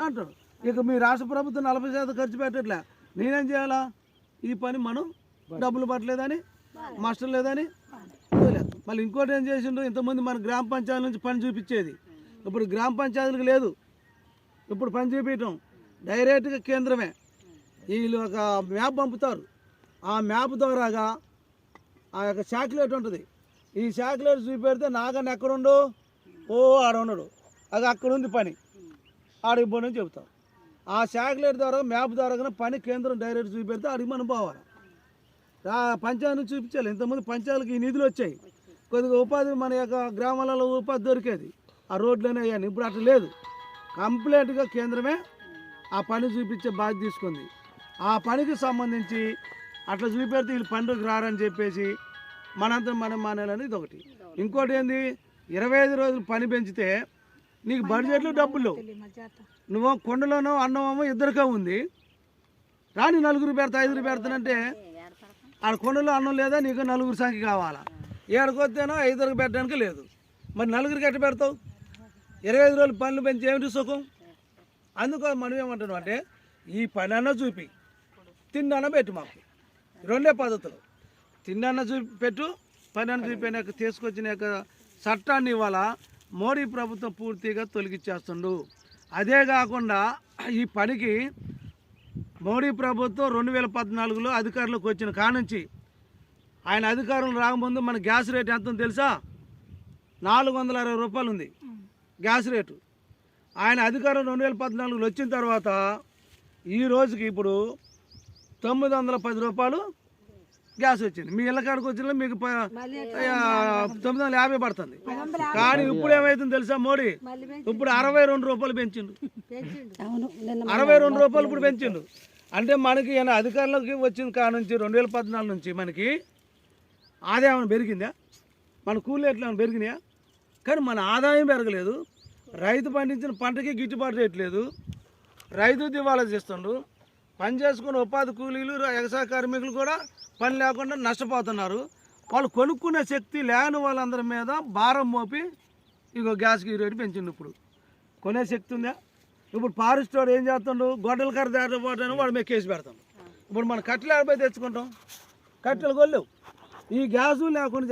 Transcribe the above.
అంటాడు. ఇక మీ రాష్ట్ర ప్రభుత్వం 40% ఖర్చు పెట్టట్లే, నేనేం చేయాలా? ఈ పని మనం డబ్బులు పట్టలేదని, మాస్టర్ లేదని వదిలేదు. మళ్ళీ ఇంకోటి ఏం చేసిండు, ఇంతమంది మన గ్రామ పంచాయతీ నుంచి పని చూపించేది, ఇప్పుడు గ్రామ పంచాయతీలకు లేదు. ఇప్పుడు పని చూపించడం డైరెక్ట్గా కేంద్రమే. వీళ్ళు ఒక మ్యాప్ పంపుతారు, ఆ మ్యాప్ ద్వారాగా ఆ యొక్క శాటిలైట్ ఉంటుంది. ఈ శాటిలైట్ చూపెడితే నాగన్న ఎక్కడుండు, ఓ ఆడ ఉన్నాడు, అది అక్కడ ఉంది పని, ఆడికి పోనని చెబుతాం. ఆ శాటిలైట్ ద్వారా మ్యాప్ ద్వారా పని కేంద్రం డైరెక్ట్ చూపెడితే ఆడికి మనం పోవాలి. పంచాయతీ చూపించాలి. ఇంతకుముందు పంచాయతీకి ఈ నిధులు వచ్చాయి, కొద్దిగా ఉపాధి మన యొక్క గ్రామాలలో ఉపాధి దొరికేది, ఆ రోడ్లోనే అయ్యాను. ఇప్పుడు అట్లా లేదు, కంప్లీట్గా కేంద్రమే ఆ పని చూపించే బాధ్యత తీసుకుంది. ఆ పనికి సంబంధించి అట్లా చూపెడితే వీళ్ళు పండుగ రారని చెప్పేసి మనంతా మనం మానేయాలని ఇది ఒకటి. ఇంకోటి ఏంది, 25 రోజులు పని పెంచితే నీకు బడ్జెట్లు డబ్బులు, నువ్వు కొండలోనో అన్నమో ఇద్దరికే ఉంది, రాని 4 పెడతా 5 పెడతానంటే ఆడ కొండలో అన్నం లేదా, నీకు 4 సంఖ్య కావాలా, ఏడకొస్తేనో 5 పెట్టడానికి లేదు. మరి 4 ఎట్ట పెడతావు? 25 రోజులు పనులు పెంచి ఏమిటి సుఖం? అందుకో మనం ఏమంటున్నాం అంటే, ఈ పని అన్న చూపి, తిన్నన్న పెట్టు. మాకు 2 పద్ధతులు, తిన్నన్న చూపి పెట్టు, పని అన్న చూపినాక తీసుకొచ్చిన యొక్క చట్టాన్ని ఇవాళ మోడీ ప్రభుత్వం పూర్తిగా తొలగించేస్తుండు. అదే కాకుండా ఈ పనికి మోడీ ప్రభుత్వం 2014లో అధికారంలోకి వచ్చిన కానుంచి ఆయన అధికారంలో రాకముందు మన గ్యాస్ రేట్ ఎంత తెలుసా? 460 రూపాయలు ఉంది గ్యాస్ రేటు. ఆయన అధికారం 2014లో వచ్చిన తర్వాత ఈ రోజుకి ఇప్పుడు 910 రూపాయలు గ్యాస్ వచ్చింది. మీ ఇళ్ళ కాడికి వచ్చిన మీకు 950 పడుతుంది. కానీ ఇప్పుడు ఏమవుతుంది తెలుసా? మోడీ ఇప్పుడు 62 రూపాయలు పెంచిండు, 62 రూపాయలు ఇప్పుడు పెంచిండు. అంటే మనకి ఈయన అధికారంలోకి వచ్చిన కానుంచి 2014 నుంచి మనకి ఆదాయం పెరిగిందా? మన కూలీలు ఎట్లా పెరిగినాయా? కానీ మన ఆదాయం పెరగలేదు. రైతు పండించిన పంటకి గిట్టుబాటు రేట్లేదు, రైతు దివాలా చేస్తుండ్రు. పని చేసుకుని ఉపాధి కూలీలు వ్యవసాయ కార్మికులు కూడా పని లేకుండా నష్టపోతున్నారు. వాళ్ళు కొనుక్కునే శక్తి లేని వాళ్ళందరి మీద భారం మోపి ఇగో గ్యాస్కి రేటు పెంచిండు. ఇప్పుడు కొనే శక్తి ఉందా? ఇప్పుడు ఫారెస్ట్ వాడు ఏం చేస్తుండు, గొడ్డల కర్ర దాటిపోవడానికి వాడు మేము కేసు పెడతాం. ఇప్పుడు మనం కట్టెలు ఆడిపోయి తెచ్చుకుంటాం, కట్టెలు కొల్లేవు. ఈ గ్యాసు లేకుండా